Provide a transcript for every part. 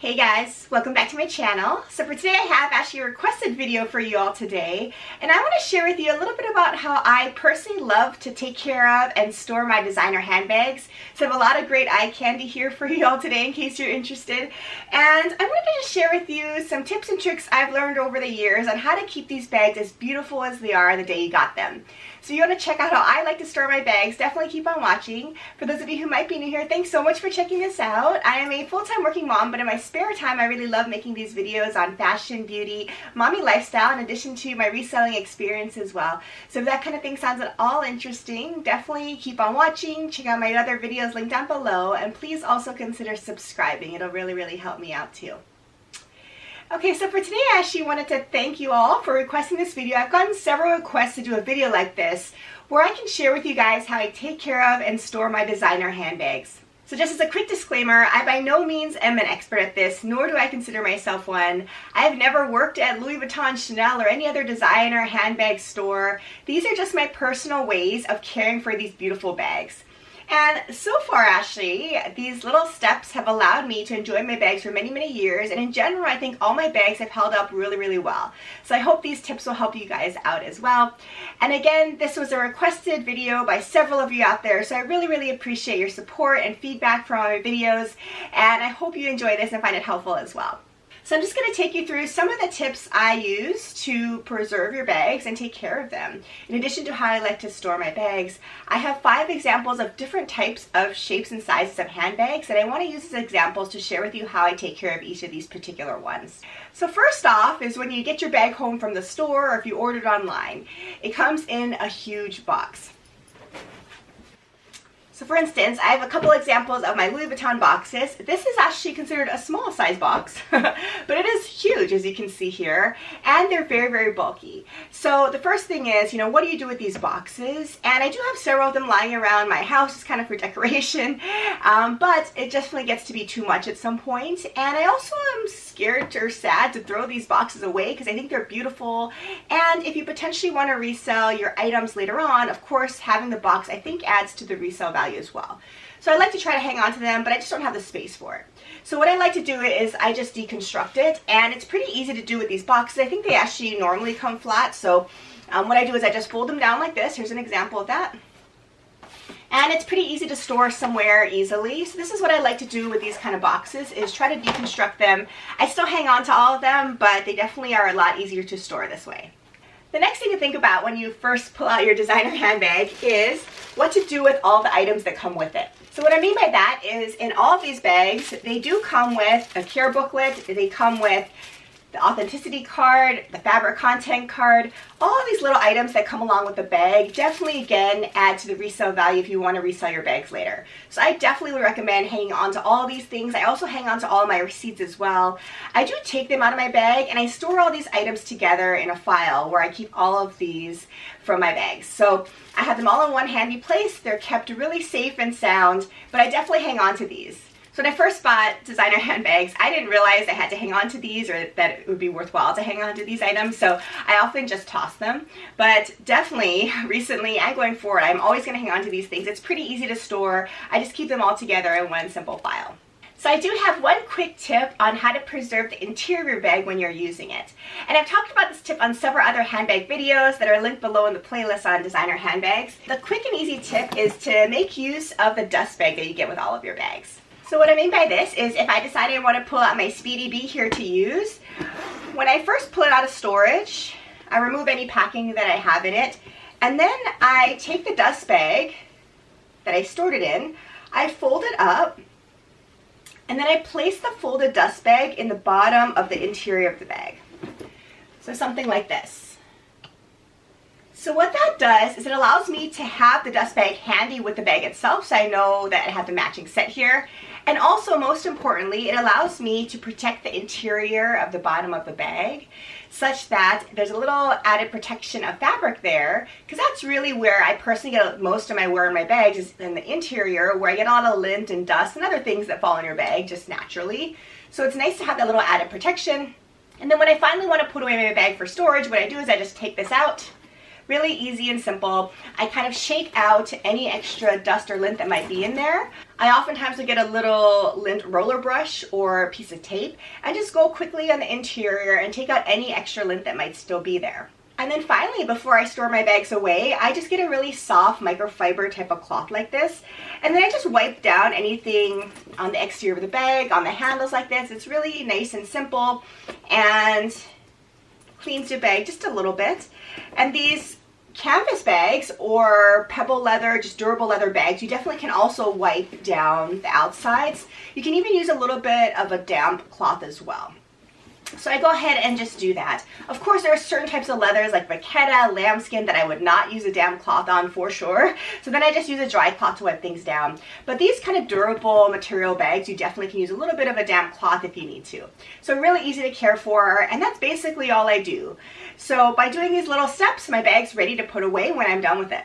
Hey guys, welcome back to my channel. So for today I have actually a requested video for you all today, and I want to share with you a little bit about how I personally love to take care of and store my designer handbags. So I have a lot of great eye candy here for you all today in case you're interested, and I wanted to just share with you some tips and tricks I've learned over the years on how to keep these bags as beautiful as they are the day you got them. So you want to check out how I like to store my bags, definitely keep on watching. For those of you who might be new here, thanks so much for checking this out. I am a full-time working mom, but in my spare time I really love making these videos on fashion, beauty, mommy lifestyle, in addition to my reselling experience as well. So if that kind of thing sounds at all interesting, definitely keep on watching, check out my other videos linked down below, and please also consider subscribing. It'll really help me out too. Okay, so for today I actually wanted to thank you all for requesting this video. I've gotten several requests to do a video like this where I can share with you guys how I take care of and store my designer handbags. So just as a quick disclaimer, I by no means am an expert at this, nor do I consider myself one. I have never worked at Louis Vuitton, Chanel, or any other designer handbag store. These are just my personal ways of caring for these beautiful bags. And so far, actually, these little steps have allowed me to enjoy my bags for many years, and in general, I think all my bags have held up really well. So I hope these tips will help you guys out as well. And again, this was a requested video by several of you out there, so I really appreciate your support and feedback from all my videos, and I hope you enjoy this and find it helpful as well. So I'm just going to take you through some of the tips I use to preserve your bags and take care of them. In addition to how I like to store my bags, I have 5 examples of different types of shapes and sizes of handbags that I want to use as examples to share with you how I take care of each of these particular ones. So first off is when you get your bag home from the store or if you ordered online, it comes in a huge box. So for instance, I have a couple examples of my Louis Vuitton boxes. This is actually considered a small size box, but it is huge as you can see here, and they're very bulky. So the first thing is, what do you do with these boxes? And I do have several of them lying around my house, just kind of for decoration, but it definitely gets to be too much at some point. And I also am scared or sad to throw these boxes away because I think they're beautiful. And if you potentially want to resell your items later on, of course, having the box I think adds to the resale value as well. So I like to try to hang on to them, but I just don't have the space for it. So what I like to do is I just deconstruct it, and it's pretty easy to do with these boxes. I think they actually normally come flat, so what I do is I just fold them down like this. Here's an example of that. And it's pretty easy to store somewhere easily. So this is what I like to do with these kind of boxes, is try to deconstruct them. I still hang on to all of them, but they definitely are a lot easier to store this way. The next thing to think about when you first pull out your designer handbag is what to do with all the items that come with it. So what I mean by that is in all of these bags, they do come with a care booklet, they come with the authenticity card, the fabric content card, all of these little items that come along with the bag definitely, again, add to the resale value if you want to resell your bags later. So I definitely would recommend hanging on to all of these things. I also hang on to all of my receipts as well. I do take them out of my bag and I store all these items together in a file where I keep all of these from my bags. So I have them all in one handy place. They're kept really safe and sound, but I definitely hang on to these. So when I first bought designer handbags, I didn't realize I had to hang on to these or that it would be worthwhile to hang on to these items, so I often just toss them. But definitely, recently and going forward, I'm always going to hang on to these things. It's pretty easy to store. I just keep them all together in one simple file. So I do have one quick tip on how to preserve the interior of your bag when you're using it. And I've talked about this tip on several other handbag videos that are linked below in the playlist on designer handbags. The quick and easy tip is to make use of the dust bag that you get with all of your bags. So what I mean by this is if I decide I want to pull out my Speedy Bee here to use, when I first pull it out of storage, I remove any packing that I have in it, and then I take the dust bag that I stored it in, I fold it up, and then I place the folded dust bag in the bottom of the interior of the bag. So something like this. So what that does is it allows me to have the dust bag handy with the bag itself, so I know that I have the matching set here. And also, most importantly, it allows me to protect the interior of the bottom of the bag such that there's a little added protection of fabric there, because that's really where I personally get most of my wear in my bags, is in the interior, where I get a lot of lint and dust and other things that fall in your bag just naturally. So it's nice to have that little added protection. And then when I finally want to put away my bag for storage, what I do is I just take this out. Really easy and simple. I kind of shake out any extra dust or lint that might be in there. I oftentimes will get a little lint roller brush or a piece of tape and just go quickly on the interior and take out any extra lint that might still be there. And then finally, before I store my bags away, I just get a really soft microfiber type of cloth like this. And then I just wipe down anything on the exterior of the bag, on the handles like this. It's really nice and simple and cleans your bag just a little bit. And these canvas bags or pebble leather, just durable leather bags, you definitely can also wipe down the outsides. You can even use a little bit of a damp cloth as well. So I go ahead and just do that. Of course, there are certain types of leathers like vachetta, lambskin that I would not use a damp cloth on for sure. So then I just use a dry cloth to wipe things down. But these kind of durable material bags, you definitely can use a little bit of a damp cloth if you need to. So really easy to care for, and that's basically all I do. So by doing these little steps, my bag's ready to put away when I'm done with it.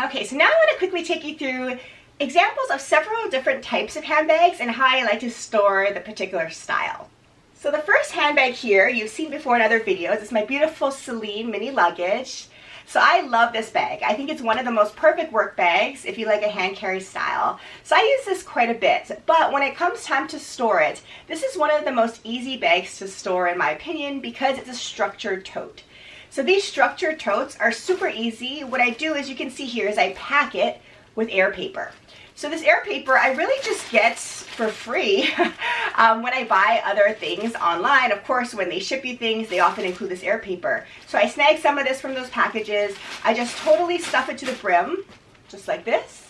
Okay, so now I want to quickly take you through examples of several different types of handbags and how I like to store the particular style. So the first handbag here, you've seen before in other videos, is my beautiful Celine mini luggage. So I love this bag. I think it's one of the most perfect work bags if you like a hand carry style. So I use this quite a bit, but when it comes time to store it, this is one of the most easy bags to store in my opinion because it's a structured tote. So these structured totes are super easy. What I do, as you can see here, is I pack it with air paper. So this air paper I really just get for free when I buy other things online. Of course, when they ship you things, they often include this air paper. So I snag some of this from those packages. I just totally stuff it to the brim, just like this.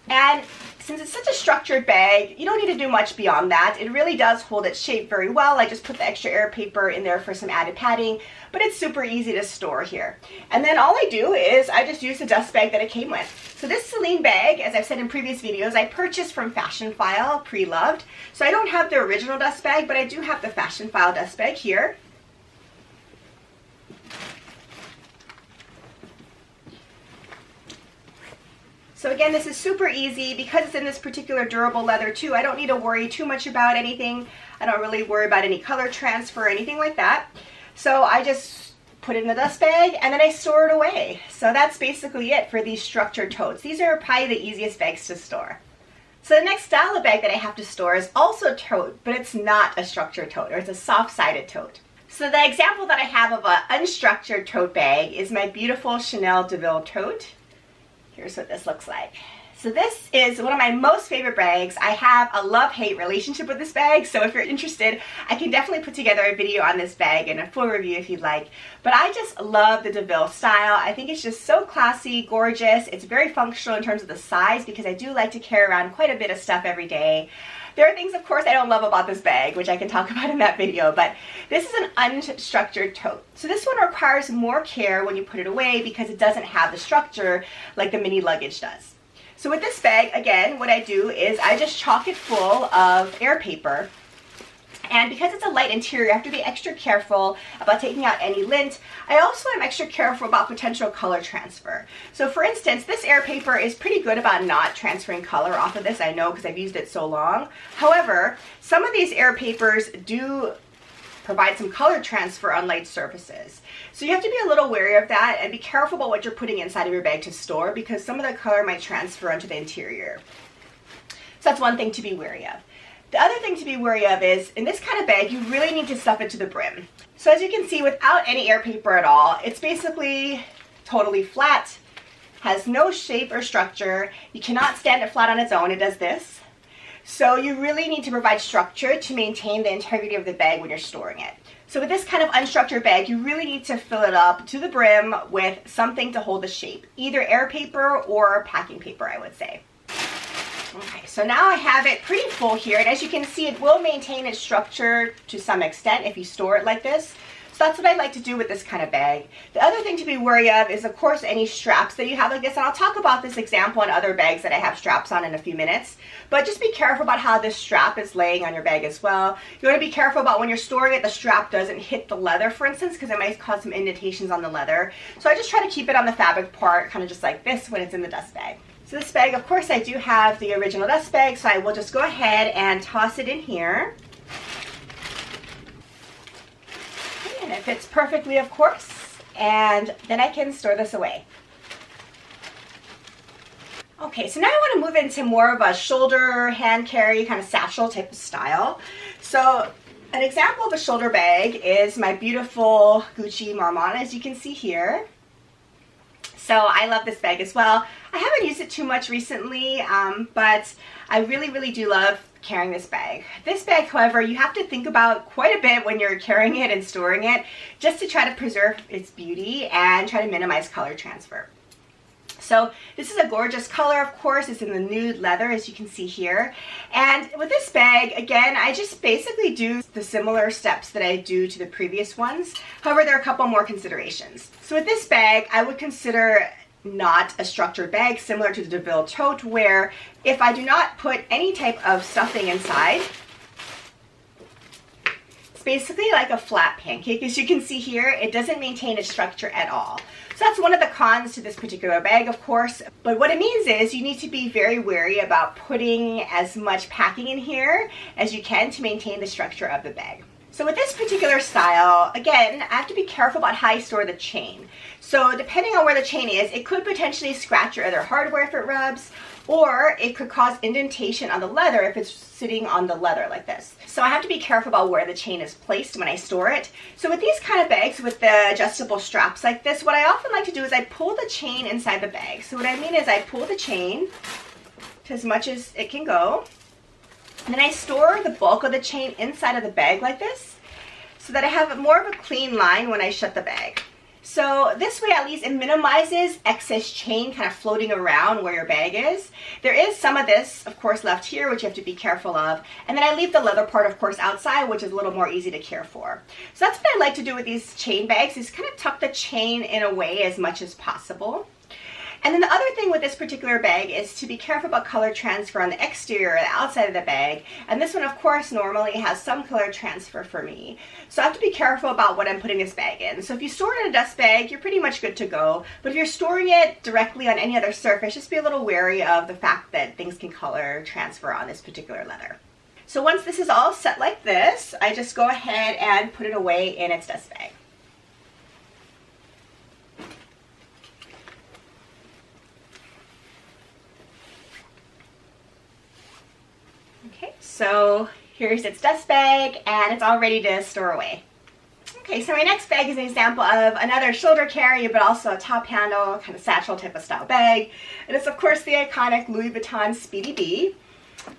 And since it's such a structured bag, you don't need to do much beyond that. It really does hold its shape very well. I just put the extra air paper in there for some added padding, but it's super easy to store here. And then all I do is I just use the dust bag that it came with. So this Celine bag, as I've said in previous videos, I purchased from Fashionphile, pre-loved. So I don't have the original dust bag, but I do have the Fashionphile dust bag here. So again, this is super easy because it's in this particular durable leather too. I don't need to worry too much about anything. I don't really worry about any color transfer or anything like that. So I just put it in the dust bag and then I store it away. So that's basically it for these structured totes. These are probably the easiest bags to store. So the next style of bag that I have to store is also a tote, but it's not a structured tote, or it's a soft-sided tote. So the example that I have of an unstructured tote bag is my beautiful Chanel DeVille tote. Here's what this looks like. So this is one of my most favorite bags. I have a love-hate relationship with this bag, so if you're interested, I can definitely put together a video on this bag and a full review if you'd like. But I just love the DeVille style. I think it's just so classy, gorgeous. It's very functional in terms of the size because I do like to carry around quite a bit of stuff every day. There are things, of course, I don't love about this bag, which I can talk about in that video, but this is an unstructured tote. So this one requires more care when you put it away because it doesn't have the structure like the mini luggage does. So with this bag, again, what I do is I just chock it full of air paper. And because it's a light interior, I have to be extra careful about taking out any lint. I also am extra careful about potential color transfer. So for instance, this air paper is pretty good about not transferring color off of this. I know because I've used it so long. However, some of these air papers do provide some color transfer on light surfaces. So you have to be a little wary of that and be careful about what you're putting inside of your bag to store because some of the color might transfer onto the interior. So that's one thing to be wary of. The other thing to be wary of is, in this kind of bag, you really need to stuff it to the brim. So as you can see, without any air paper at all, it's basically totally flat, has no shape or structure. You cannot stand it flat on its own. It does this. So you really need to provide structure to maintain the integrity of the bag when you're storing it. So with this kind of unstructured bag, you really need to fill it up to the brim with something to hold the shape, either air paper or packing paper, I would say. Okay, so now I have it pretty full here, and as you can see, it will maintain its structure to some extent if you store it like this. So that's what I like to do with this kind of bag. The other thing to be wary of is, of course, any straps that you have like this, and I'll talk about this example on other bags that I have straps on in a few minutes. But just be careful about how this strap is laying on your bag as well. You want to be careful about when you're storing it, the strap doesn't hit the leather, for instance, because it might cause some indentations on the leather. So I just try to keep it on the fabric part, kind of just like this when it's in the dust bag. So this bag, of course, I do have the original dust bag, so I will just go ahead and toss it in here. And it fits perfectly, of course, and then I can store this away. Okay, so now I want to move into more of a shoulder, hand carry, kind of satchel type of style. So an example of a shoulder bag is my beautiful Gucci Marmont, as you can see here. So I love this bag as well. I haven't used it too much recently, but I really do love carrying this bag. This bag, however, you have to think about quite a bit when you're carrying it and storing it, just to try to preserve its beauty and try to minimize color transfer. So this is a gorgeous color, of course. It's in the nude leather, as you can see here. And with this bag, again, I just basically do the similar steps that I do to the previous ones. However, there are a couple more considerations. So with this bag, I would consider not a structured bag, similar to the DeVille tote, where if I do not put any type of stuffing inside, it's basically like a flat pancake. As you can see here, it doesn't maintain its structure at all. So that's one of the cons to this particular bag, of course. But what it means is you need to be very wary about putting as much packing in here as you can to maintain the structure of the bag. So with this particular style, again, I have to be careful about how I store the chain. So depending on where the chain is, it could potentially scratch your other hardware if it rubs, or it could cause indentation on the leather if it's sitting on the leather like this. So I have to be careful about where the chain is placed when I store it. So with these kind of bags with the adjustable straps like this, what I often like to do is I pull the chain inside the bag. So what I mean is I pull the chain to as much as it can go, and then I store the bulk of the chain inside of the bag like this, so that I have more of a clean line when I shut the bag. So this way, at least, it minimizes excess chain kind of floating around where your bag is. There is some of this, of course, left here, which you have to be careful of. And then I leave the leather part, of course, outside, which is a little more easy to care for. So that's what I like to do with these chain bags, is kind of tuck the chain in away as much as possible. And then the other thing with this particular bag is to be careful about color transfer on the exterior or the outside of the bag. And this one, of course, normally has some color transfer for me. So I have to be careful about what I'm putting this bag in. So if you store it in a dust bag, you're pretty much good to go. But if you're storing it directly on any other surface, just be a little wary of the fact that things can color transfer on this particular leather. So once this is all set like this, I just go ahead and put it away in its dust bag. Okay, so here's its dust bag, and it's all ready to store away. Okay, so my next bag is an example of another shoulder carry, but also a top handle, kind of satchel type of style bag. And it's, of course, the iconic Louis Vuitton Speedy B.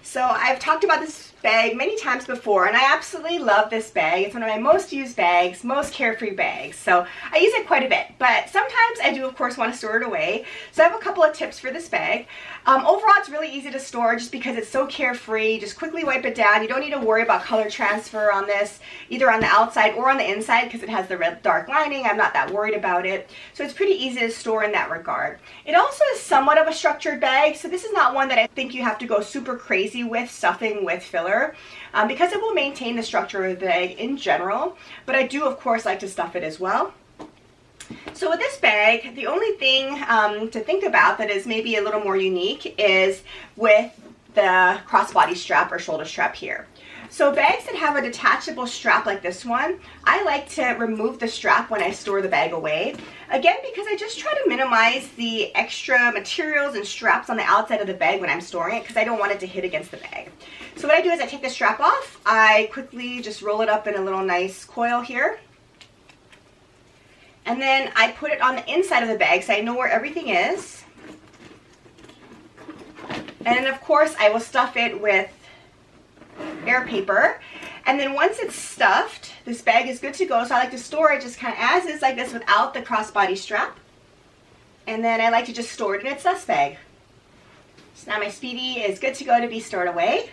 So I've talked about this bag many times before, and I absolutely love this bag. It's one of my most used bags, most carefree bags. So I use it quite a bit, but sometimes I do, of course, want to store it away. So I have a couple of tips for this bag. Overall, it's really easy to store just because it's so carefree. Just quickly wipe it down. You don't need to worry about color transfer on this, either on the outside or on the inside, because it has the red dark lining. I'm not that worried about it. So it's pretty easy to store in that regard. It also is somewhat of a structured bag, so this is not one that I think you have to go super crazy with stuffing with filler, because it will maintain the structure of the bag in general. But I do, of course, like to stuff it as well. So with this bag, the only thing to think about that is maybe a little more unique is with the crossbody strap or shoulder strap here. So bags that have a detachable strap like this one, I like to remove the strap when I store the bag away. Again, because I just try to minimize the extra materials and straps on the outside of the bag when I'm storing it, because I don't want it to hit against the bag. So what I do is I take the strap off, I quickly just roll it up in a little nice coil here. And then I put it on the inside of the bag so I know where everything is. And then, of course, I will stuff it with air paper. And then once it's stuffed, this bag is good to go. So I like to store it just kind of as is, like this, without the crossbody strap. And then I like to just store it in its dust bag. So now my Speedy is good to go to be stored away.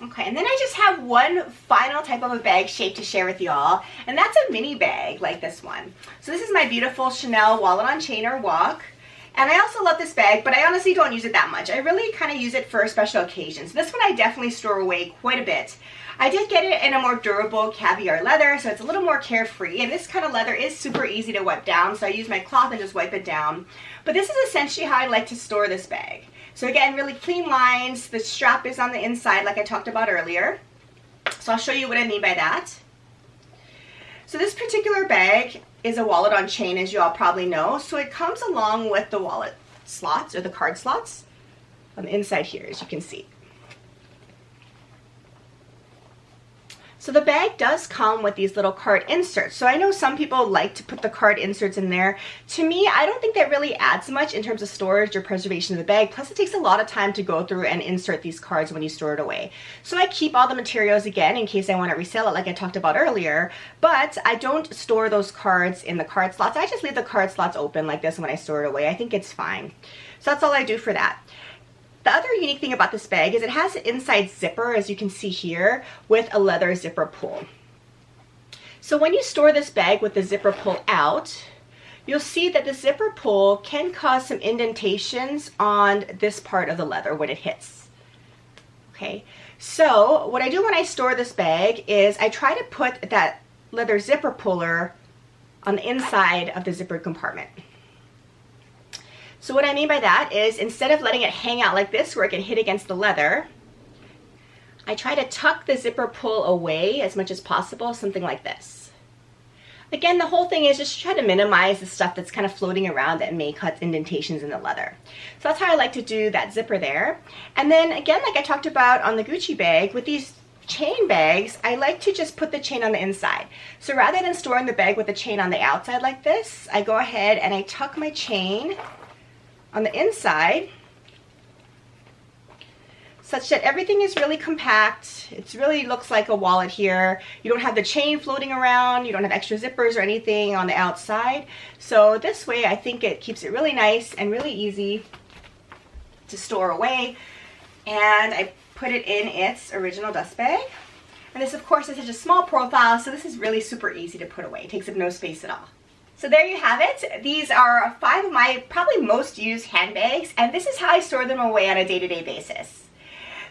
Okay, and then I just have one final type of a bag shape to share with y'all, and that's a mini bag like this one. So this is my beautiful Chanel wallet on chain or walk. And I also love this bag, but I honestly don't use it that much. I really kind of use it for special occasions. This one I definitely store away quite a bit. I did get it in a more durable caviar leather, so it's a little more carefree. And this kind of leather is super easy to wipe down, so I use my cloth and just wipe it down. But this is essentially how I like to store this bag. So again, really clean lines. The strap is on the inside like I talked about earlier. So I'll show you what I mean by that. So this particular bag is a wallet on chain, as you all probably know. So it comes along with the wallet. slots, or the card slots on the inside here, as you can see. So the bag does come with these little card inserts. So I know some people like to put the card inserts in there. To me, I don't think that really adds much in terms of storage or preservation of the bag. Plus it takes a lot of time to go through and insert these cards when you store it away. So I keep all the materials again in case I want to resell it like I talked about earlier, but I don't store those cards in the card slots. I just leave the card slots open like this when I store it away. I think it's fine. So that's all I do for that. The other unique thing about this bag is it has an inside zipper, as you can see here, with a leather zipper pull. So when you store this bag with the zipper pull out, you'll see that the zipper pull can cause some indentations on this part of the leather when it hits. Okay, so what I do when I store this bag is I try to put that leather zipper puller on the inside of the zipper compartment. So what I mean by that is instead of letting it hang out like this where it can hit against the leather, I try to tuck the zipper pull away as much as possible, something like this. Again, the whole thing is just try to minimize the stuff that's kind of floating around that may cause indentations in the leather. So that's how I like to do that zipper there. And then again, like I talked about on the Gucci bag, with these chain bags, I like to just put the chain on the inside. So rather than storing the bag with the chain on the outside like this, I go ahead and I tuck my chain on the inside such that everything is really compact. It really looks like a wallet here. You don't have the chain floating around, you don't have extra zippers or anything on the outside. So this way I think it keeps it really nice and really easy to store away. And I put it in its original dust bag. And this of course is such a small profile, so this is really super easy to put away. It takes up no space at all. So there you have it. These are 5 of my probably most used handbags, and this is how I store them away on a day-to-day basis.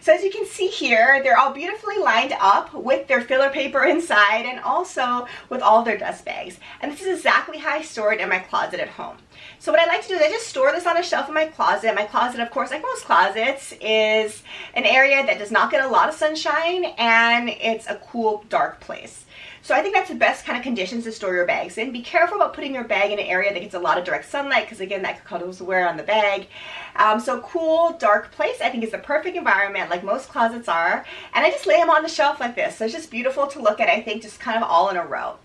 So as you can see here, they're all beautifully lined up with their filler paper inside and also with all their dust bags. And this is exactly how I store it in my closet at home. So what I like to do is I just store this on a shelf in my closet. My closet, of course, like most closets, is an area that does not get a lot of sunshine, and it's a cool, dark place. So I think that's the best kind of conditions to store your bags in. Be careful about putting your bag in an area that gets a lot of direct sunlight, because again, that could cause wear on the bag. So cool, dark place, I think is the perfect environment, like most closets are. And I just lay them on the shelf like this. So it's just beautiful to look at, I think, just kind of all in a row.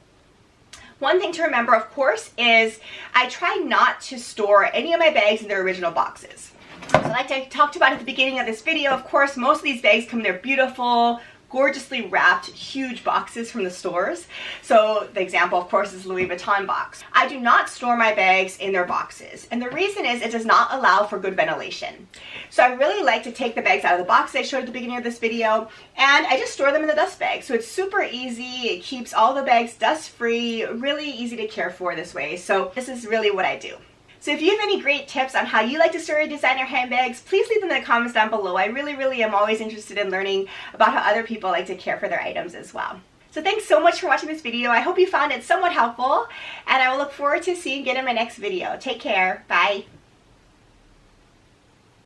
One thing to remember, of course, is I try not to store any of my bags in their original boxes. So like I talked about at the beginning of this video, of course, most of these bags come in their beautiful, gorgeously wrapped, huge boxes from the stores. So the example, of course, is Louis Vuitton box. I do not store my bags in their boxes. And the reason is it does not allow for good ventilation. So I really like to take the bags out of the box I showed at the beginning of this video, and I just store them in the dust bag. So it's super easy. It keeps all the bags dust free, really easy to care for this way. So this is really what I do. So if you have any great tips on how you like to store your designer handbags, please leave them in the comments down below. I really am always interested in learning about how other people like to care for their items as well. So thanks so much for watching this video. I hope you found it somewhat helpful, and I will look forward to seeing you again in my next video. Take care. Bye.